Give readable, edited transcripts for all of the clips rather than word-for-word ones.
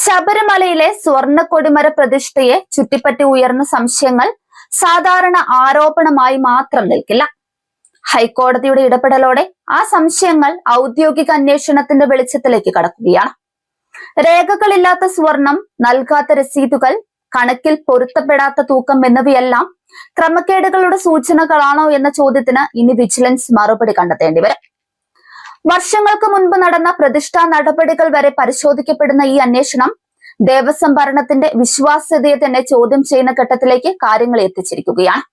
ശബരിമലയിലെ സ്വർണ്ണ കൊടിമര പ്രതിഷ്ഠയെ ചുറ്റിപ്പറ്റി ഉയർന്ന സംശയങ്ങൾ സാധാരണ ആരോപണമായി മാത്രം നിൽക്കില്ല. ഹൈക്കോടതിയുടെ ഇടപെടലോടെ ആ സംശയങ്ങൾ ഔദ്യോഗിക അന്വേഷണത്തിന്റെ വെളിച്ചത്തിലേക്ക് കടക്കുകയാണ്. രേഖകളില്ലാത്ത സ്വർണം, നൽകാത്ത രസീതുകൾ, കണക്കിൽ പൊരുത്തപ്പെടാത്ത തൂക്കം എന്നിവയെല്ലാം ക്രമക്കേടുകളുടെ സൂചനകളാണോ എന്ന ചോദ്യത്തിന് ഇനി വിജിലൻസ് മറുപടി കണ്ടെത്തേണ്ടി വരും. വർഷങ്ങൾക്ക് മുൻപ് നടന്ന പ്രതിഷ്ഠാ നടപടികൾ വരെ പരിശോധിക്കപ്പെടുന്ന ഈ അന്വേഷണം ദേവസ്വം ഭരണത്തിന്റെ വിശ്വാസ്യതയെ തന്നെ ചോദ്യം ചെയ്യുന്ന ഘട്ടത്തിലേക്ക് കാര്യങ്ങൾ എത്തിച്ചിരിക്കുകയാണ്.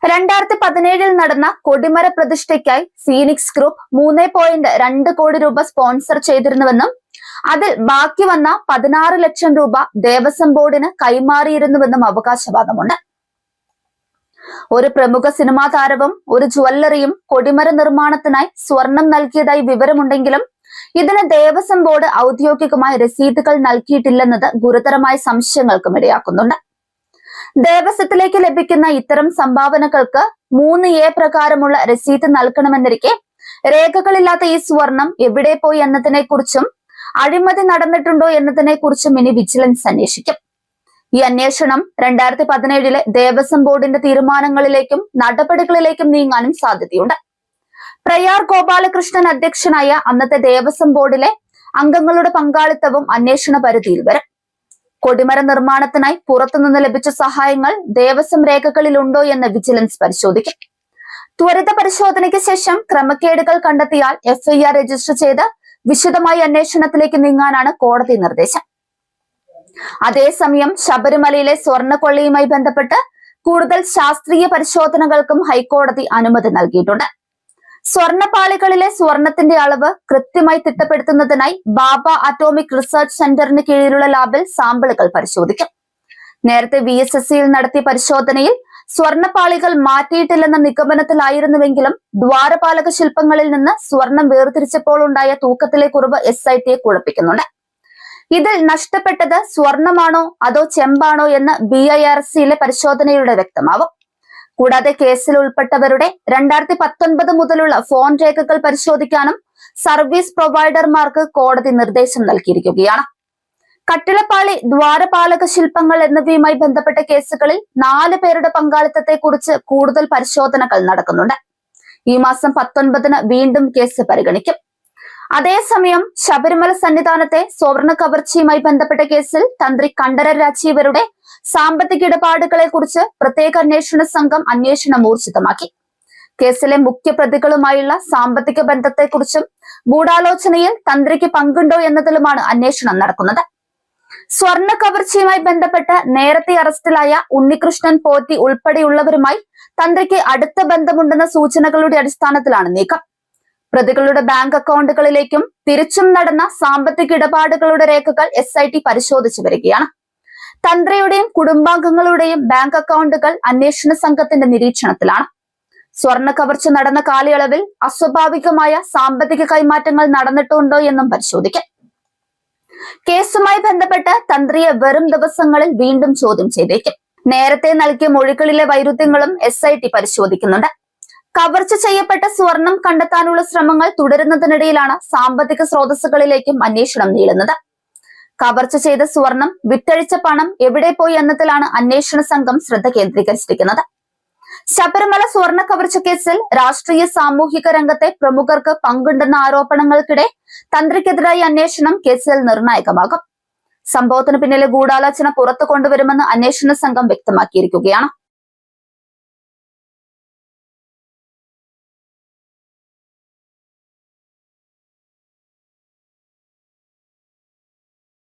2017 നടന്ന കൊടിമര പ്രതിഷ്ഠയ്ക്കായി ഫീനിക്സ് ഗ്രൂപ്പ് 3.2 കോടി രൂപ സ്പോൺസർ ചെയ്തിരുന്നുവെന്നും അതിൽ ബാക്കി വന്ന 16 ലക്ഷം രൂപ ദേവസ്വം ബോർഡിന് കൈമാറിയിരുന്നുവെന്നും അവകാശവാദമുണ്ട്. ഒരു പ്രമുഖ സിനിമാ താരവും ഒരു ജ്വല്ലറിയും കൊടിമര നിർമ്മാണത്തിനായി സ്വർണം നൽകിയതായി വിവരമുണ്ടെങ്കിലും ഇതിന് ദേവസ്വം ബോർഡ് ഔദ്യോഗികമായ രസീതുകൾ നൽകിയിട്ടില്ലെന്നത് ഗുരുതരമായ സംശയങ്ങൾക്കും ഇടയാക്കുന്നുണ്ട്. ദേവസ്വത്തിലേക്ക് ലഭിക്കുന്ന ഇത്തരം സംഭാവനകൾക്ക് 3A പ്രകാരമുള്ള രസീത് നൽകണമെന്നിരിക്കെ രേഖകളില്ലാത്ത ഈ സ്വർണം എവിടെ പോയി എന്നതിനെക്കുറിച്ചും അഴിമതി നടന്നിട്ടുണ്ടോ എന്നതിനെക്കുറിച്ചും ഇനി വിജിലൻസ് അന്വേഷിക്കും. ഈ അന്വേഷണം 2017 ദേവസ്വം ബോർഡിന്റെ തീരുമാനങ്ങളിലേക്കും നടപടികളിലേക്കും നീങ്ങാനും സാധ്യതയുണ്ട്. പ്രയാർ ഗോപാലകൃഷ്ണൻ അധ്യക്ഷനായ അന്നത്തെ ദേവസ്വം ബോർഡിലെ അംഗങ്ങളുടെ പങ്കാളിത്തവും അന്വേഷണ പരിധിയിൽ വരും. കൊടിമര നിർമ്മാണത്തിനായി പുറത്തുനിന്ന് ലഭിച്ച സഹായങ്ങൾ ദേവസ്വം രേഖകളിലുണ്ടോ എന്ന് വിജിലൻസ് പരിശോധിക്കും. ത്വരിത പരിശോധനയ്ക്ക് ശേഷം ക്രമക്കേടുകൾ കണ്ടെത്തിയാൽ FIR രജിസ്റ്റർ ചെയ്ത് വിശദമായ അന്വേഷണത്തിലേക്ക് നീങ്ങാനാണ് കോടതി നിർദ്ദേശം. അതേസമയം ശബരിമലയിലെ സ്വർണ്ണക്കൊള്ളയുമായി ബന്ധപ്പെട്ട് കൂടുതൽ ശാസ്ത്രീയ പരിശോധനകൾക്കും ഹൈക്കോടതി അനുമതി നൽകിയിട്ടുണ്ട്. സ്വർണ്ണപ്പാളികളിലെ സ്വർണത്തിന്റെ അളവ് കൃത്യമായി തിട്ടപ്പെടുത്തുന്നതിനായി ബാബ അറ്റോമിക് റിസർച്ച് സെന്ററിന് കീഴിലുള്ള ലാബിൽ സാമ്പിളുകൾ പരിശോധിക്കും. നേരത്തെ VSSCയിൽ നടത്തിയ പരിശോധനയിൽ സ്വർണ്ണപ്പാളികൾ മാറ്റിയിട്ടില്ലെന്ന നിഗമനത്തിലായിരുന്നുവെങ്കിലും ദ്വാരപാലക ശില്പങ്ങളിൽ നിന്ന് സ്വർണം വേർതിരിച്ചപ്പോൾ ഉണ്ടായ തൂക്കത്തിലെ കുറവ് SITയെ കുഴപ്പിക്കുന്നുണ്ട്. ഇതിൽ നഷ്ടപ്പെട്ടത് സ്വർണമാണോ അതോ ചെമ്പാണോ എന്ന് BIRCയിലെ പരിശോധനയിലൂടെ വ്യക്തമാവും. കൂടാതെ കേസിൽ ഉൾപ്പെട്ടവരുടെ 2019 മുതലുള്ള ഫോൺ രേഖകൾ പരിശോധിക്കാനും സർവീസ് പ്രൊവൈഡർമാർക്ക് കോടതി നിർദ്ദേശം നൽകിയിരിക്കുകയാണ്. കട്ടിളപ്പാളി, ദ്വാരപാലക ശില്പങ്ങൾ എന്നിവയുമായി ബന്ധപ്പെട്ട കേസുകളിൽ 4 പേരുടെ പങ്കാളിത്തത്തെക്കുറിച്ച് കൂടുതൽ പരിശോധനകൾ നടക്കുന്നുണ്ട്. ഈ മാസം 19 വീണ്ടും കേസ് പരിഗണിക്കും. അതേസമയം ശബരിമല സന്നിധാനത്തെ സ്വർണ്ണ കവർച്ചയുമായി ബന്ധപ്പെട്ട കേസിൽ തന്ത്രി കണ്ഠര രാജീവരുടെ സാമ്പത്തിക ഇടപാടുകളെ കുറിച്ച് പ്രത്യേക അന്വേഷണ സംഘം അന്വേഷണം ഊർജിതമാക്കി. കേസിലെ മുഖ്യ പ്രതികളുമായുള്ള സാമ്പത്തിക ബന്ധത്തെക്കുറിച്ചും ഗൂഢാലോചനയിൽ തന്ത്രിക്ക് പങ്കുണ്ടോ എന്നതിലുമാണ് അന്വേഷണം നടക്കുന്നത്. സ്വർണ്ണ കവർച്ചയുമായി ബന്ധപ്പെട്ട് നേരത്തെ അറസ്റ്റിലായ ഉണ്ണികൃഷ്ണൻ പോറ്റി ഉൾപ്പെടെയുള്ളവരുമായി തന്ത്രിക്ക് അടുത്ത ബന്ധമുണ്ടെന്ന സൂചനകളുടെ അടിസ്ഥാനത്തിലാണ് നീക്കം. പ്രതികളുടെ ബാങ്ക് അക്കൗണ്ടുകളിലേക്കും തിരിച്ചും നടന്ന സാമ്പത്തിക ഇടപാടുകളുടെ രേഖകൾ SIT പരിശോധിച്ചു വരികയാണ്. തന്ത്രിയുടെയും കുടുംബാംഗങ്ങളുടെയും ബാങ്ക് അക്കൗണ്ടുകൾ അന്വേഷണ സംഘത്തിന്റെ നിരീക്ഷണത്തിലാണ്. സ്വർണ്ണ കവർച്ച നടന്ന കാലയളവിൽ അസ്വാഭാവികമായ സാമ്പത്തിക കൈമാറ്റങ്ങൾ നടന്നിട്ടുണ്ടോ എന്നും പരിശോധിക്കും. കേസുമായി ബന്ധപ്പെട്ട് തന്ത്രിയെ വരും ദിവസങ്ങളിൽ വീണ്ടും ചോദ്യം ചെയ്തേക്കും. നേരത്തെ നൽകിയ മൊഴികളിലെ വൈരുദ്ധ്യങ്ങളും SIT പരിശോധിക്കുന്നുണ്ട്. കവർച്ച ചെയ്യപ്പെട്ട സ്വർണം കണ്ടെത്താനുള്ള ശ്രമങ്ങൾ തുടരുന്നതിനിടയിലാണ് സാമ്പത്തിക സ്രോതസ്സുകളിലേക്കും അന്വേഷണം നീളുന്നത്. കവർച്ച ചെയ്ത സ്വർണം, വിറ്റഴിച്ച പണം എവിടെ പോയി എന്നതിലാണ് അന്വേഷണ സംഘം ശ്രദ്ധ കേന്ദ്രീകരിച്ചിരിക്കുന്നത്. ശബരിമല സ്വർണ്ണ കവർച്ച കേസിൽ രാഷ്ട്രീയ സാമൂഹിക രംഗത്തെ പ്രമുഖർക്ക് പങ്കുണ്ടെന്ന ആരോപണങ്ങൾക്കിടെ തന്ത്രിക്കെതിരായ അന്വേഷണം കേസിൽ നിർണായകമാകും. സംഭവത്തിന് പിന്നിലെ ഗൂഢാലോചന പുറത്തു കൊണ്ടുവരുമെന്ന് അന്വേഷണ സംഘം വ്യക്തമാക്കിയിരിക്കുകയാണ്.